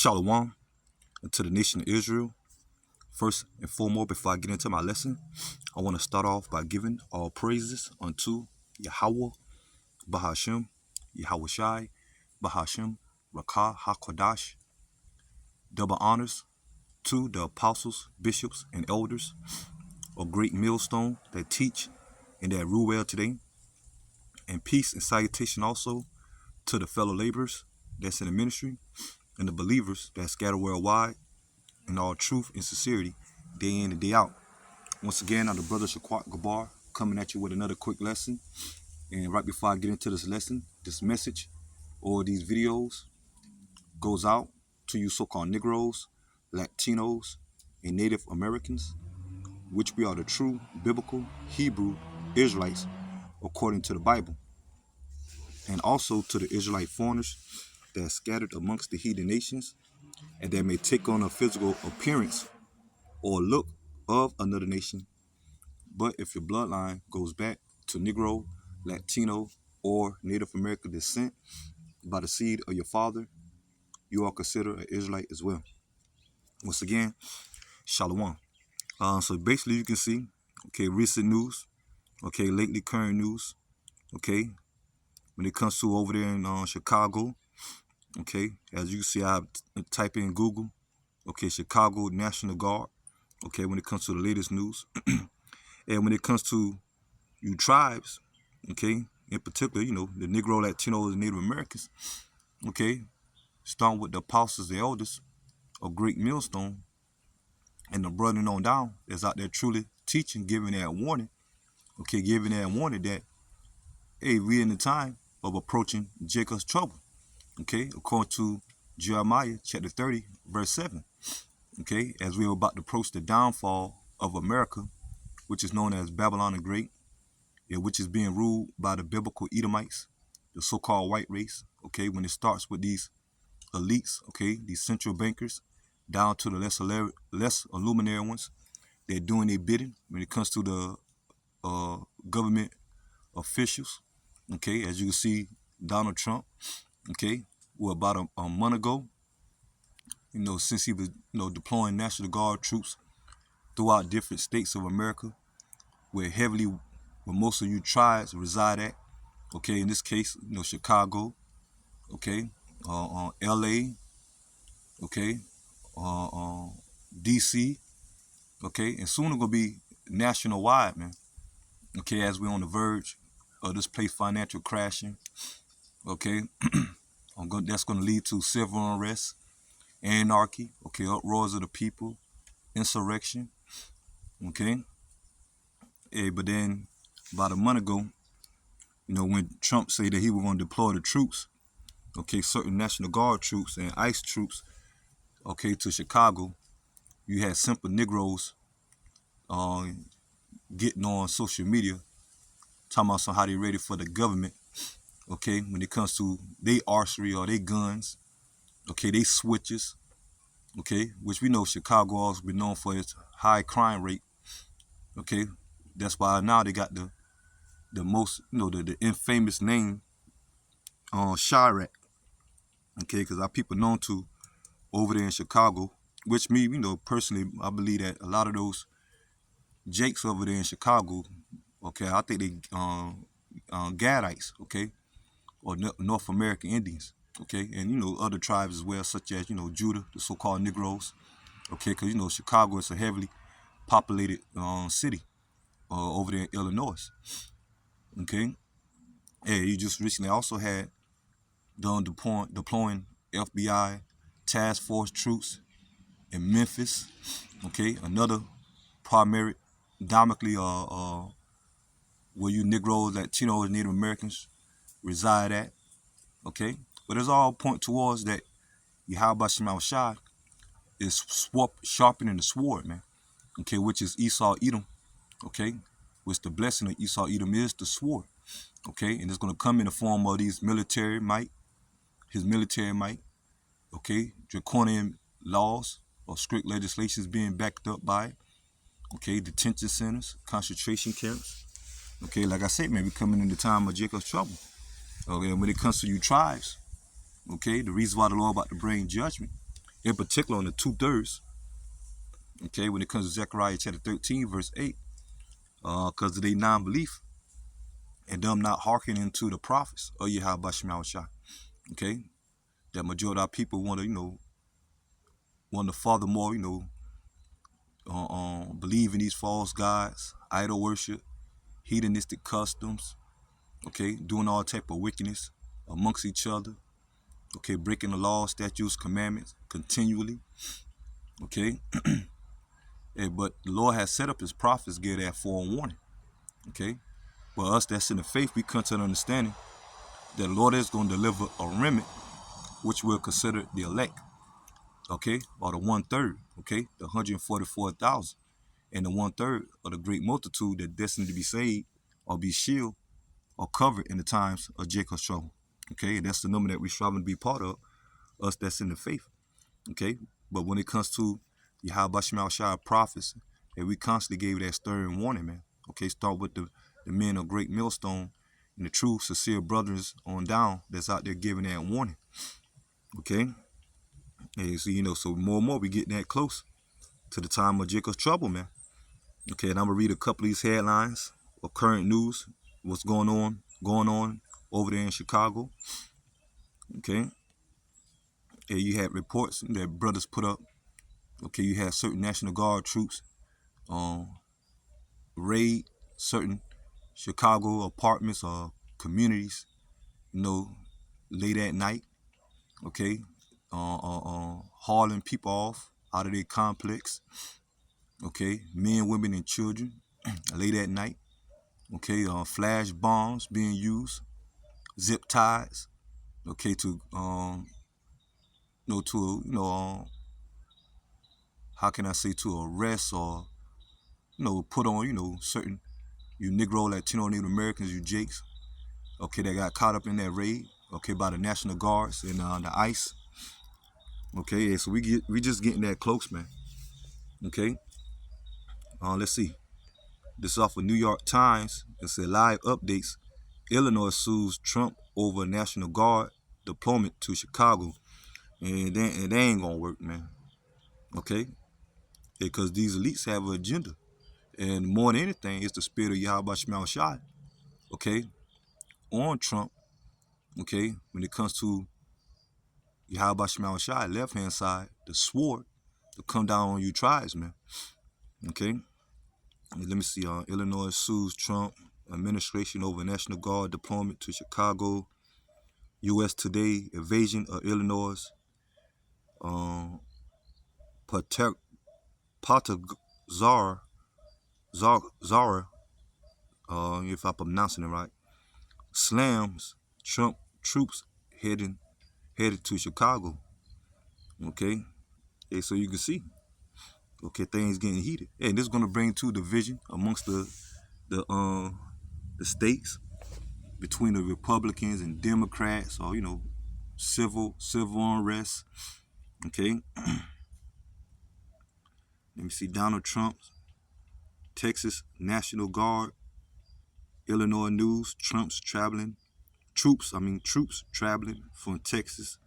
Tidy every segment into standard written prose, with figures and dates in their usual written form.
Shalom to the nation of Israel. First and foremost, before I get into my lesson, I want to start off by giving all praises unto Yahweh, Bahashem, Yahweh Shai, Bahashem, Rakah, HaKodash. Double honors to the apostles, bishops, and elders of Great Millstone that teach and that rule well today. And peace and salutation also to the fellow laborers that's in the ministry and the believers that scatter worldwide in all truth and sincerity, day in and day out. Once again, I'm the brother Shaquat Gabar coming at you with another quick lesson. And right before I get into this lesson, this message or these videos goes out to you so-called Negroes, Latinos, and Native Americans, which we are the true biblical Hebrew Israelites according to the Bible. And also to the Israelite foreigners that are scattered amongst the heathen nations and that may take on a physical appearance or look of another nation. But if your bloodline goes back to Negro, Latino, or Native American descent by the seed of your father, you are considered an Israelite as well. Once again, Shalom. So basically you can see, okay, recent news, okay, lately current news, okay, when it comes to over there in Chicago, okay, as you can see, I type in Google, okay, Chicago National Guard, okay, when it comes to the latest news. And when it comes to you tribes, okay, in particular, you know, the Negro, Latinos, and Native Americans, okay, starting with the apostles, the elders of Great Millstone, and the brother on down that's out there truly teaching, giving that warning, okay, giving that warning that, hey, we're in the time of approaching Jacob's trouble, okay, according to Jeremiah chapter 30, verse 7, okay, as we're about to approach the downfall of America, which is known as Babylon the Great, which is being ruled by the biblical Edomites, the so-called white race, okay, when it starts with these elites, okay, these central bankers, down to the less illuminary ones. They're doing their bidding when it comes to the government officials, okay, as you can see, Donald Trump, okay, well, about a month ago, you know, since he was, you know, deploying National Guard troops throughout different states of America, where most of you tribes reside at, okay, in this case, you know, Chicago, okay, LA, okay, DC, okay, and soon it's gonna be national wide, man, okay, as we're on the verge of this place financial crashing, okay, that's gonna lead to civil unrest, anarchy, okay, uproars of the people, insurrection, okay, but then about a month ago, you know, when Trump said that he was gonna deploy the troops, okay, certain National Guard troops and ICE troops, okay, to Chicago, you had simple Negroes getting on social media, talking about how they ready for the government, okay, when it comes to their archery or their guns, okay, they switches, okay, which we know Chicago also been known for its high crime rate, okay, that's why now they got the most, you know, the infamous name Chirac, okay, because our people known to over there in Chicago, which me, you know, personally, I believe that a lot of those Jakes over there in Chicago, okay, I think they Gadites, okay, or North American Indians, okay, and, you know, other tribes as well, such as, you know, Judah, the so-called Negroes, okay, because, you know, Chicago is a heavily populated city over there in Illinois, okay. Yeah, you just recently also had done deploying FBI task force troops in Memphis, okay, another primary, dominantly where you Negroes, Latinos, and Native Americans reside at, okay, but it's all point towards that Yahweh Shema Shai is sharpening the sword, man, okay, which is Esau Edom, okay, which the blessing of Esau Edom is the sword, okay, and it's going to come in the form of his military might, okay, draconian laws or strict legislations being backed up by it, okay, detention centers, concentration camps, okay, like I said, man, we're coming in the time of Jacob's trouble, okay, and when it comes to you tribes, okay, the reason why the Lord about to bring judgment in particular on the 2/3, okay, when it comes to Zechariah chapter 13, verse 8, because of their non-belief and them not hearkening to the prophets of Yahweh Shema Shai. Okay, that majority of our people want to, want to furthermore, believe in these false gods, idol worship, hedonistic customs, okay, doing all type of wickedness amongst each other, okay, breaking the laws, statutes, commandments continually, okay. But the Lord has set up his prophets, give that forewarning, okay. But us that's in the faith, we come to an understanding that the Lord is going to deliver a remnant, which we'll consider the elect, okay, or the 1/3, okay, the 144,000, and the 1/3 of the great multitude that destined to be saved or be shielded or covered in the times of Jacob's trouble, okay. And that's the number that we're striving to be part of, us that's in the faith, okay. But when it comes to Yahweh Shema Shai prophets, and we constantly gave that stern warning, man, okay. Start with the men of Great Millstone and the true, sincere brothers on down that's out there giving that warning, okay. And so, so more and more we get that close to the time of Jacob's trouble, man. Okay, and I'm gonna read a couple of these headlines of current news, what's going on over there in Chicago. Okay, and you had reports that brothers put up. Okay, you had certain National Guard troops raid certain Chicago apartments or communities, late at night. Okay, hauling people off out of their complex. Okay, men, women, and children late at night. Okay, flash bombs being used, zip ties. Okay, to how can I say, to arrest or put on certain Negro, Latino, Native Americans, you Jakes. Okay, that got caught up in that raid. Okay, by the National Guards and the ICE. Okay, yeah, so we just getting that close, man. Okay, let's see. This off of New York Times. It said live updates. Illinois sues Trump over National Guard deployment to Chicago, and they ain't gonna work, man. Okay, because these elites have an agenda, and more than anything, it's the spirit of Yahweh Shema Shai. Okay, on Trump. Okay, when it comes to Yahweh Shema Shai, left hand side, the sword to come down on you tribesmen. Okay, let me see. Illinois sues Trump administration over National Guard deployment to Chicago. U.S. Today, invasion of Illinois. Zara, if I'm pronouncing it right, slams Trump troops headed to Chicago. Okay, hey, so you can see. Okay, things getting heated, and this is gonna bring to division amongst the states between the Republicans and Democrats, or civil unrest. Okay, let me see. Donald Trump, Texas National Guard, Illinois news. Troops traveling from Texas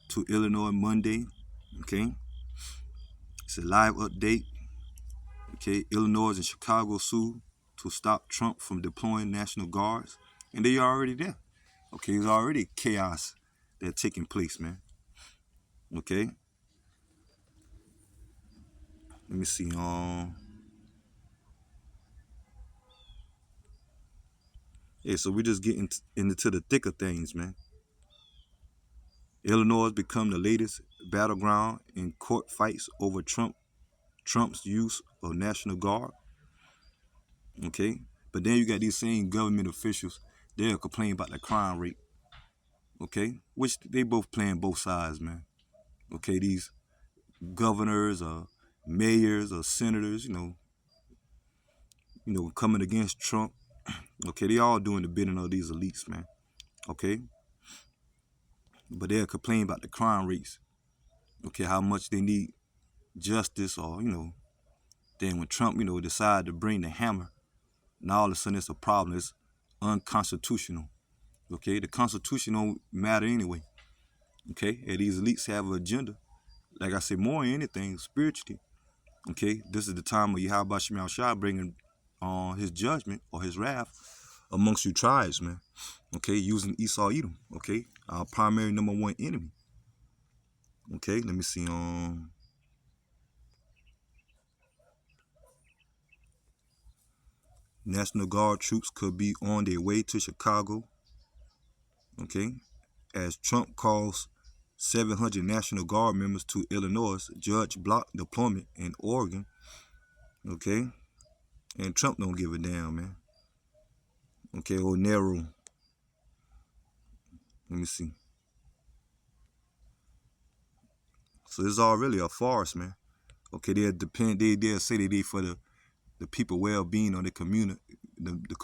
to Illinois Monday. Okay, it's a live update. Okay, Illinois and Chicago sue to stop Trump from deploying National Guards, and they are already there. Okay, there's already chaos that's taking place, man. Okay, let me see. Yeah, so we're just getting into the thick of things, man. Illinois has become the latest battleground in court fights over Trump's use of National Guard. Okay, but then you got these same government officials, they'll complain about the crime rate. Okay, which they both playing both sides, man. Okay, these governors or mayors or senators, coming against Trump. Okay, they all doing the bidding of these elites, man. Okay, but they'll complain about the crime rates. Okay, how much they need justice, or then when Trump, decide to bring the hammer, now all of a sudden it's a problem. It's unconstitutional. Okay, the Constitution don't matter anyway. Okay, and these elites have an agenda, like I said, more than anything, spiritually. Okay, this is the time of Yahweh Shemel Shai bringing his judgment or his wrath amongst you tribes, man. Okay, using Esau Edom. Okay, our primary number one enemy. Okay, let me see. National Guard troops could be on their way to Chicago. Okay, as Trump calls 700 National Guard members to Illinois, judge blocked deployment in Oregon. Okay, and Trump don't give a damn, man. Okay, or narrow. Let me see. So this is all really a farce, man. Okay, they'll say they did for the people well-being of the community, the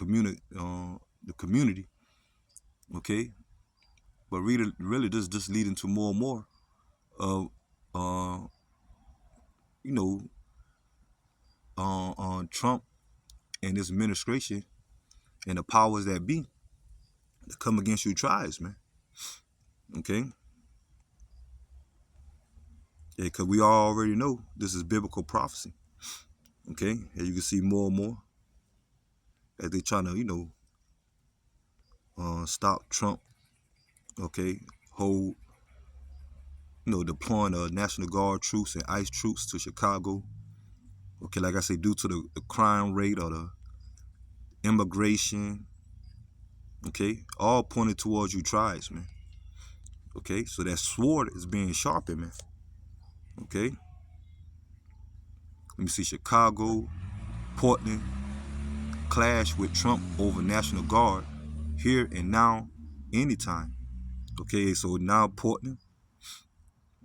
community. Okay, but really this just leading to more and more of you know Trump and his administration and the powers that be to come against you tribes, man. Okay, yeah, because we all already know this is biblical prophecy. Okay, and you can see more and more as they trying to stop Trump. Okay, hold deploying National Guard troops and ICE troops to Chicago. Okay, like I say, due to the crime rate or the immigration. Okay, all pointed towards you tribes, man. Okay, so that sword is being sharpened, man. Okay, let me see. Chicago, Portland clash with Trump over National Guard here and now, anytime. Okay, so now Portland.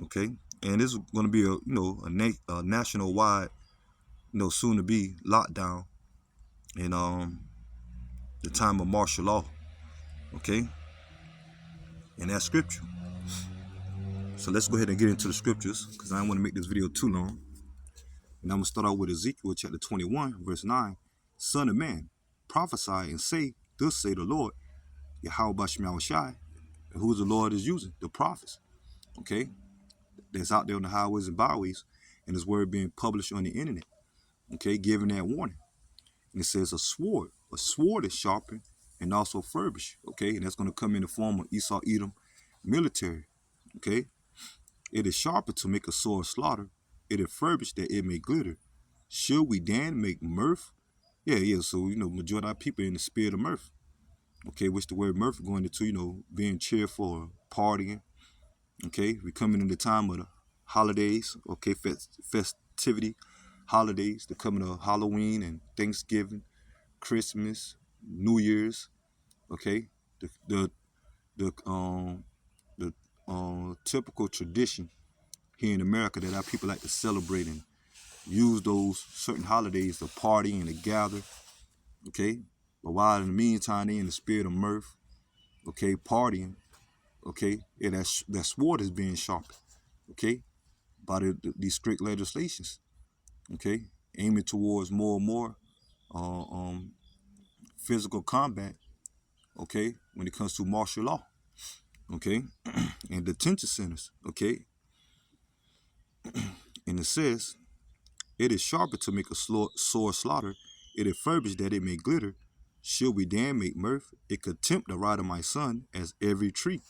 Okay, and this is going to be a national wide, soon to be lockdown in the time of martial law. Okay, and that's scripture. So let's go ahead and get into the scriptures because I don't want to make this video too long. And I'm going to start out with Ezekiel chapter 21, verse 9. Son of man, prophesy and say, thus say the Lord, Yahweh Bashmiel Shai, who the Lord is using, the prophets, okay, that's out there on the highways and byways, and his word being published on the internet, okay, giving that warning. And it says a sword is sharpened and also furbished, okay, and that's going to come in the form of Esau Edom military, okay. It is sharpened to make a sword slaughter. It is furbished that it may glitter. Should we then make mirth? Yeah. So, majority of people in the spirit of mirth. Okay, which the word mirth going into, being cheerful or partying. Okay, we coming in the time of the holidays. Okay, festivity, holidays. The coming of Halloween and Thanksgiving, Christmas, New Year's. Okay, the typical tradition here in America that our people like to celebrate and use those certain holidays to party and to gather, okay? But while in the meantime, they in the spirit of mirth, okay, partying, okay? And that sword is being sharpened, okay, by these strict legislations, okay? Aiming towards more and more physical combat, okay, when it comes to martial law, okay? And detention centers, okay? And it says, it is sharper to make a sword slaughter. It is furbished that it may glitter. Should we then make mirth? It could tempt the right of my son as every tree.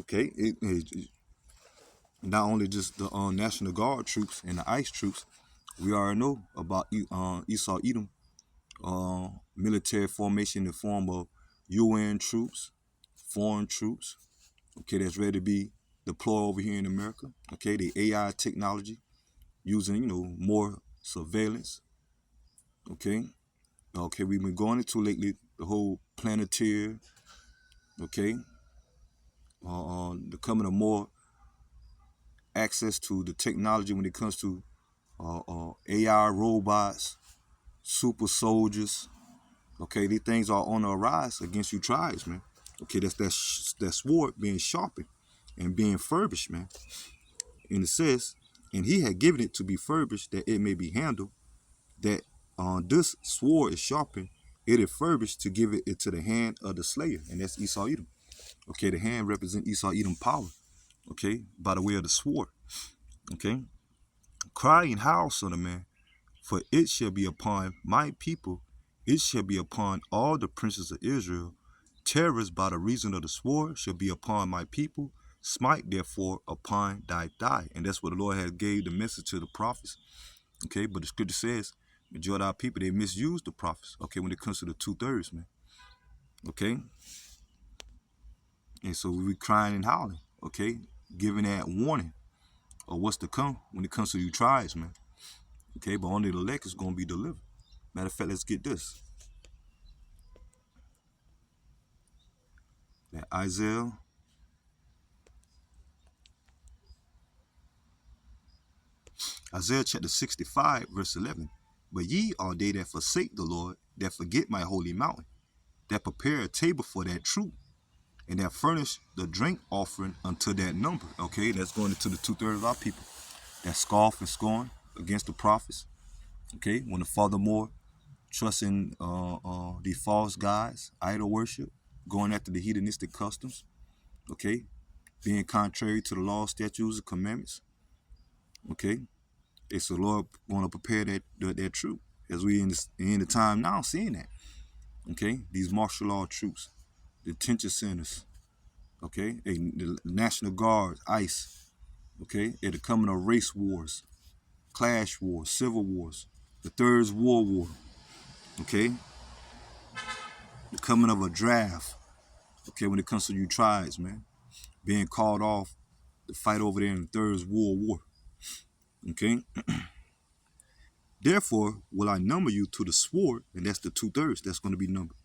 Okay, it not only just the National Guard troops and the ICE troops. We already know about Esau Edom military formation in the form of UN troops, foreign troops. Okay, that's ready to be deployed over here in America. Okay, the AI technology using more surveillance. Okay, we've been going into lately the whole Planeteer. Okay, the coming of more access to the technology when it comes to AI robots, super soldiers. Okay, these things are on the rise against you tribes, man. Okay, that's that sword being sharpened and being furbished, man. And it says, and he had given it to be furbished that it may be handled. That this sword is sharpened, it is furbished to give it into the hand of the slayer, and that's Esau Edom. Okay, the hand represents Esau Edom power. Okay, by the way of the sword. Okay? Cry and howl, son of man, for it shall be upon my people, it shall be upon all the princes of Israel. Terrors by the reason of the sword shall be upon my people. Smite therefore upon thy thigh. And that's what the Lord had gave the message to the prophets. Okay, but the scripture says, majority of our people, they misuse the prophets. Okay, when it comes to the 2/3, man. Okay, and so we crying and howling. Okay, giving that warning of what's to come when it comes to you tribes, man. Okay, but only the elect is going to be delivered. Matter of fact, let's get this. That Isaiah chapter 65, verse 11. But ye are they that forsake the Lord, that forget my holy mountain, that prepare a table for that truth, and that furnish the drink offering unto that number. Okay, that's going into the 2/3 of our people that scoff and scorn against the prophets. Okay, when the furthermore trusting the false gods, idol worship, going after the hedonistic customs. Okay, being contrary to the law, statutes, and commandments. Okay, it's the Lord going to prepare that truth as we in the time now seeing that. Okay, these martial law troops, detention centers. Okay, the National Guard, ICE. Okay, at the coming of race wars, clash wars, civil wars, the Third World War. Okay, the coming of a draft. Okay, when it comes to you tribes, man, being called off to fight over there in the Third World War. Okay, therefore will I number you to the sword, and that's the 2/3. That's going to be numbered.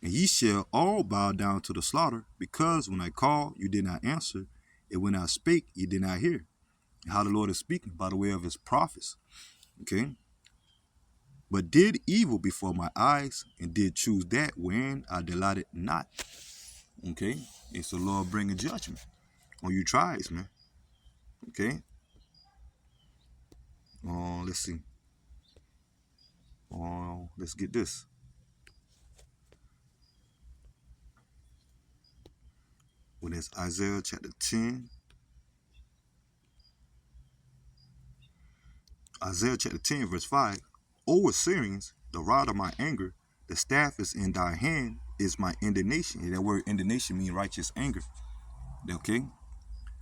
And ye shall all bow down to the slaughter, because when I called, you did not answer, and when I spake, you did not hear. And how the Lord is speaking by the way of his prophets. Okay, but did evil before my eyes, and did choose that wherein I delighted not. Okay, it's the Lord bringing judgment on you tribes, man. Okay, let's see. Let's get this. When it's Isaiah chapter 10. Isaiah chapter 10, verse 5. O Assyrians, the rod of my anger, the staff is in thy hand, is my indignation. And that word indignation means righteous anger. Okay?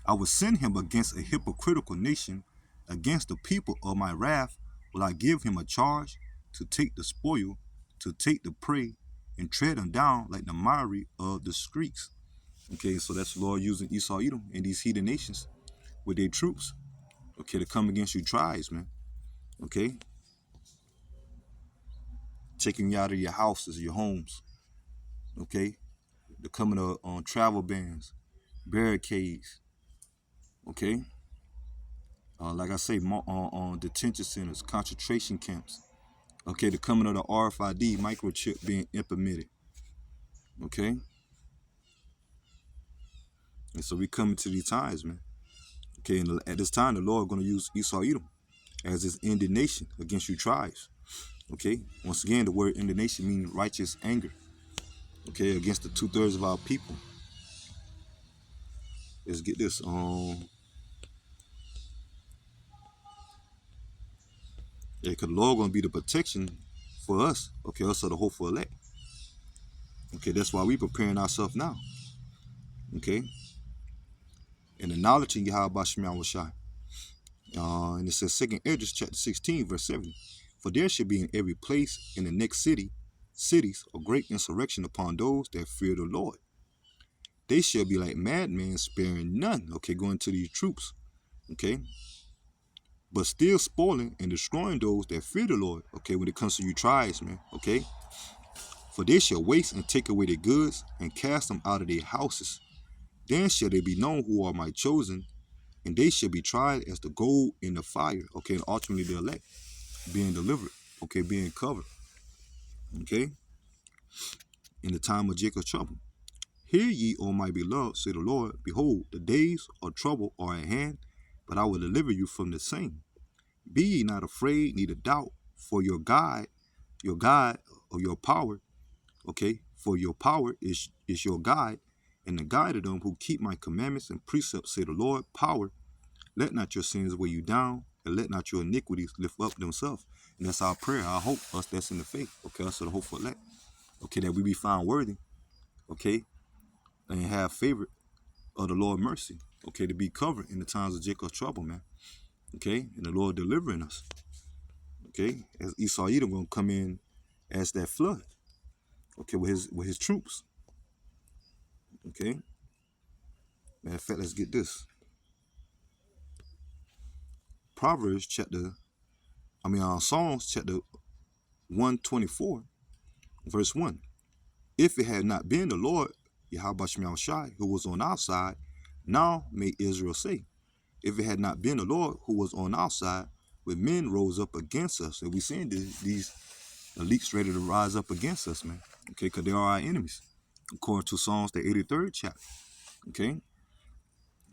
I will send him against a hypocritical nation, against the people of my wrath will I give him a charge to take the spoil, to take the prey, and tread them down like the miry of the streets. Okay, so that's the Lord using Esau, Edom, and these heathen nations with their troops. Okay, to come against you tribes, man. Okay, taking you out of your houses, your homes. Okay, the coming of on travel bans, barricades. Okay, like I say, on detention centers, concentration camps. Okay, the coming of the RFID microchip being implemented. Okay, and so we coming to these times, man. Okay, and at this time, the Lord going to use Esau, Edom as his indignation against you tribes. Okay, once again, the word indignation means righteous anger. Okay, against the 2/3 of our people. Let's get this. Yeah, because the Lord gonna be the protection for us. Okay, us are the hopeful elect. Okay, that's why we preparing ourselves now. Okay, and acknowledging Yahweh Shema Shai. And it says 2 Esdras chapter 16, verse 70. For there should be in every place in the next cities, a great insurrection upon those that fear the Lord. They shall be like madmen, sparing none. Okay, going to these troops. Okay, but still spoiling and destroying those that fear the Lord. Okay, when it comes to you tribes, man. Okay, for they shall waste and take away their goods and cast them out of their houses. Then shall they be known who are my chosen, and they shall be tried as the gold in the fire. Okay, and ultimately the elect being delivered. Okay, being covered. Okay, in the time of Jacob's trouble. Hear ye, O my beloved, say the Lord, behold, the days of trouble are at hand, but I will deliver you from the same. Be ye not afraid, neither doubt, for your God or your power, okay, for your power is your guide, and the guide of them who keep my commandments and precepts, say the Lord, power, Let not your sins weigh you down, and let not your iniquities lift up themselves. And that's our prayer, our hope, us that's in the faith, okay, us of the hopeful elect, okay, that we be found worthy, okay, and have favor of the Lord mercy, okay, to be covered in the times of Jacob's trouble, man, okay, and the Lord delivering us, okay, as Esau Edom gonna come in as that flood, okay, with his troops, okay. Matter of fact, let's get this. Psalms chapter 124, verse 1. If it had not been the Lord, Yahweh Shemel Shai, who was on our side, now may Israel say, if it had not been the Lord who was on our side, when men rose up against us, and we seeing these elites ready to rise up against us, man, okay, because they are our enemies, according to Psalms, the 83rd chapter, okay,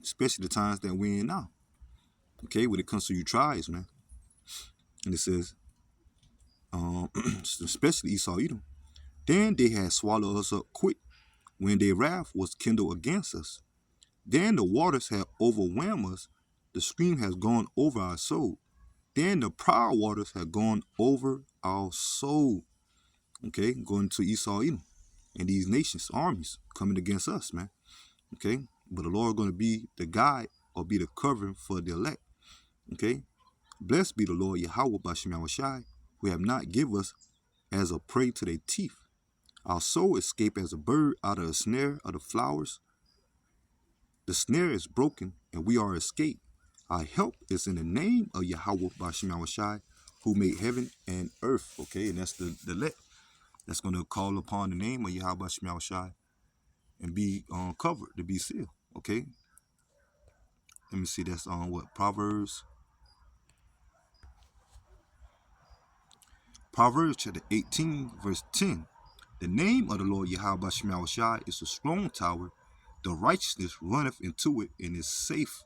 especially the times that we're in now, okay, when it comes to you tribes, man, and it says, especially Esau Edom, then they had swallowed us up quick when their wrath was kindled against us. Then the waters had overwhelmed us. The stream has gone over our soul. Then the proud waters have gone over our soul. Okay, going to Esau Edom and these nations, armies coming against us, man. Okay, but the Lord going to be the guide or be the covering for the elect. Okay, blessed be the Lord Yahweh Bashim Shai, who have not given us as a prey to their teeth. Our soul escaped as a bird out of a snare of the flowers. The snare is broken, and we are escaped. Our help is in the name of Yahweh Bashim Shai, who made heaven and earth. Okay, and that's the elect that's going to call upon the name of Yahweh Bashim Shai and be covered, to be sealed. Okay, let me see. That's on what? Proverbs chapter 18, verse 10. The name of the Lord Yahweh Shemel Shai is a strong tower. The righteousness runneth into it and is safe.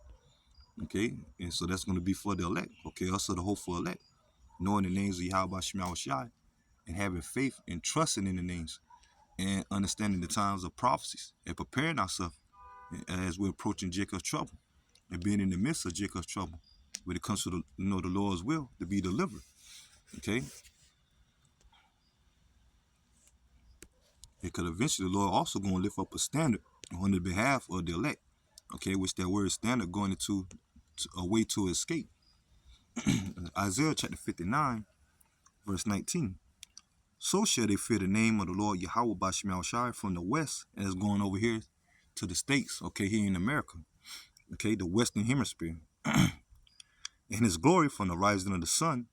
Okay, and so that's going to be for the elect. Okay, also the hopeful elect, knowing the names of Yahweh Shemel Shai and having faith and trusting in the names and understanding the times of prophecies and preparing ourselves as we're approaching Jacob's trouble and being in the midst of Jacob's trouble when it comes to the Lord's will to be delivered. Okay. Because eventually the Lord also going to lift up a standard on the behalf of the elect, okay, which that word standard going into a way to escape. Isaiah chapter 59, verse 19. So shall they fear the name of the Lord Yahweh Bashim Shai from the west, and it's going over here to the states, okay, here in America, okay, the Western Hemisphere. And his glory from the rising of the sun,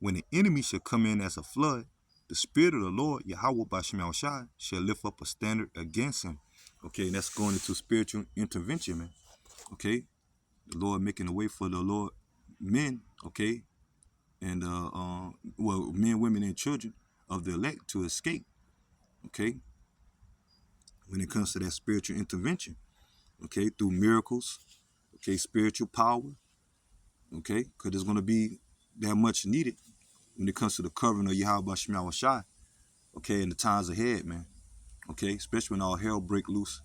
when the enemy shall come in as a flood, the Spirit of the Lord, Yahweh Bashim Shai, shall lift up a standard against him. Okay, and that's going into spiritual intervention, man. Okay, the Lord making a way for the Lord, men, okay, and men, women, and children of the elect to escape. Okay, when it comes to that spiritual intervention, okay, through miracles, okay, spiritual power, okay, because it's going to be that much needed when it comes to the covering of Yahweh Shemel Shai, okay, in the times ahead, man, okay, especially when all hell break loose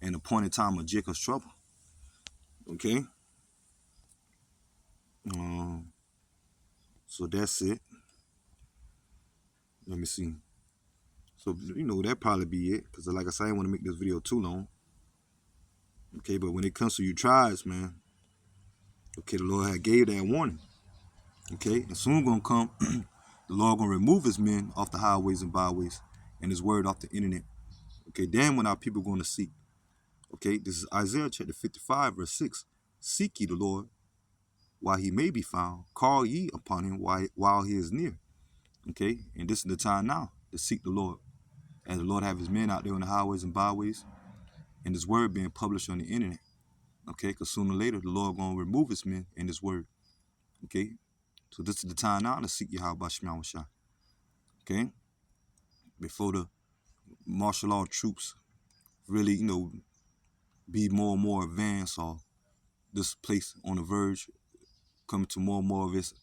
in the appointed time of Jacob's trouble, okay. So that's it. Let me see. So, that probably be it, because like I said, I didn't want to make this video too long, okay, but when it comes to you tribes, man, okay, the Lord had gave that warning, okay, and soon gonna come, the Lord gonna remove his men off the highways and byways and his word off the internet, okay, then when our people gonna seek, okay, this is Isaiah chapter 55, verse 6, seek ye the Lord while he may be found, call ye upon him while he is near, okay, and this is the time now to seek the Lord, as the Lord have his men out there on the highways and byways, and his word being published on the internet, okay, because sooner or later the Lord going to remove his men and his word, okay, so this is the time now to seek Yahweh Shemel Shai, okay, before the martial law troops really, be more and more advanced, or this place on the verge coming to more and more of its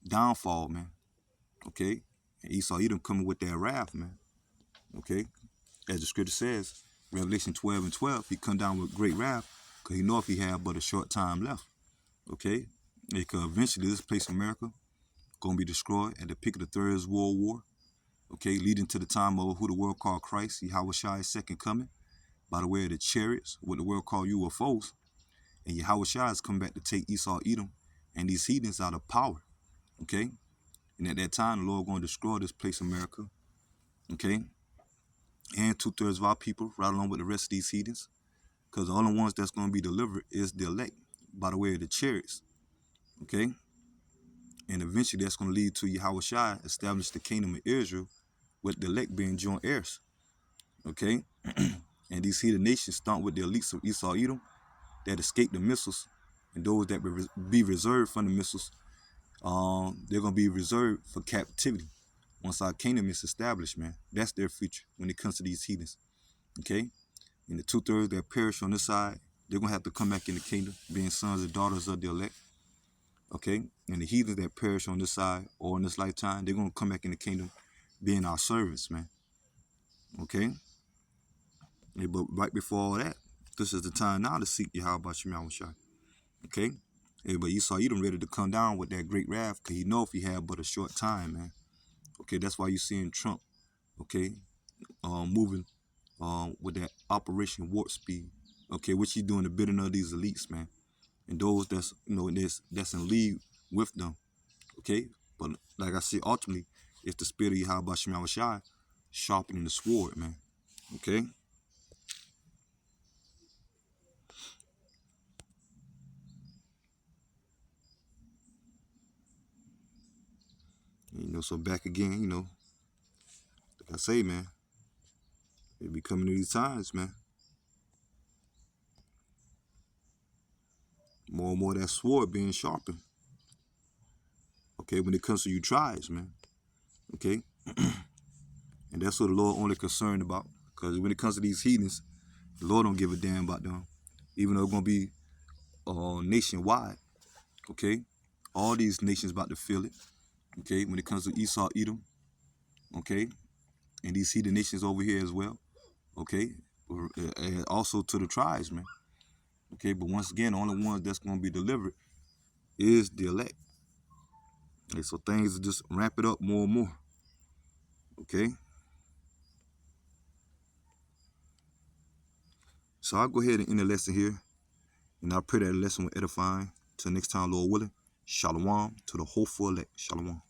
downfall, man, okay, and Esau Edom coming with that wrath, man, okay, as the scripture says, Revelation 12 and 12, he come down with great wrath because he know if he have but a short time left, okay? Because eventually this place America gonna be destroyed at the peak of the Third World War, okay, leading to the time of who the world called Christ, Yahweh Shai's second coming, by the way of the chariots, what the world called UFOs, and Yahweh Shai is coming back to take Esau, Edom, and these heathens out of power, okay? And at that time, the Lord going to destroy this place America, okay? And 2/3 of our people, right along with the rest of these heathens, because the only ones that's going to be delivered is the elect, by the way of the chariots, okay? And eventually that's going to lead to Yahweh Shai establish the kingdom of Israel with the elect being joint heirs, okay? And these heathen nations start with the elites of Esau, Edom, that escape the missiles, and those that will be reserved from the missiles, they're going to be reserved for captivity. Once our kingdom is established, man, that's their future when it comes to these heathens, okay? And the 2/3 that perish on this side, they're going to have to come back in the kingdom, being sons and daughters of the elect, okay? And the heathens that perish on this side or in this lifetime, they're going to come back in the kingdom, being our servants, man, okay? Yeah, but right before all that, this is the time now to seek Yahweh Shai, okay? Yeah, but Esau Edom ready to come down with that great wrath, because he know if he had but a short time, man. Okay, that's why you seeing Trump, okay, moving with that Operation Warp Speed, okay, which he's doing the bidding of these elites, man, and those that's, you know, that's in league with them, okay. But like I said, ultimately, it's the spirit of Yahweh Shai sharpening the sword, man, okay. You know, so back again, you know, like I say, man, it be coming to these times, man. More and more that sword being sharpened, okay, when it comes to you tribes, man, okay. And that's what the Lord only concerned about, because when it comes to these heathens, the Lord don't give a damn about them, even though it's going to be nationwide, okay. All these nations about to feel it, okay, when it comes to Esau, Edom, okay, and these heathen nations over here as well, okay, and also to the tribes, man, okay. But once again, the only ones that's going to be delivered is the elect. Okay, so things just ramp it up more and more, okay. So I'll go ahead and end the lesson here, and I pray that the lesson will edify. Till next time, Lord willing, shalom to the hopeful elect. Shalom.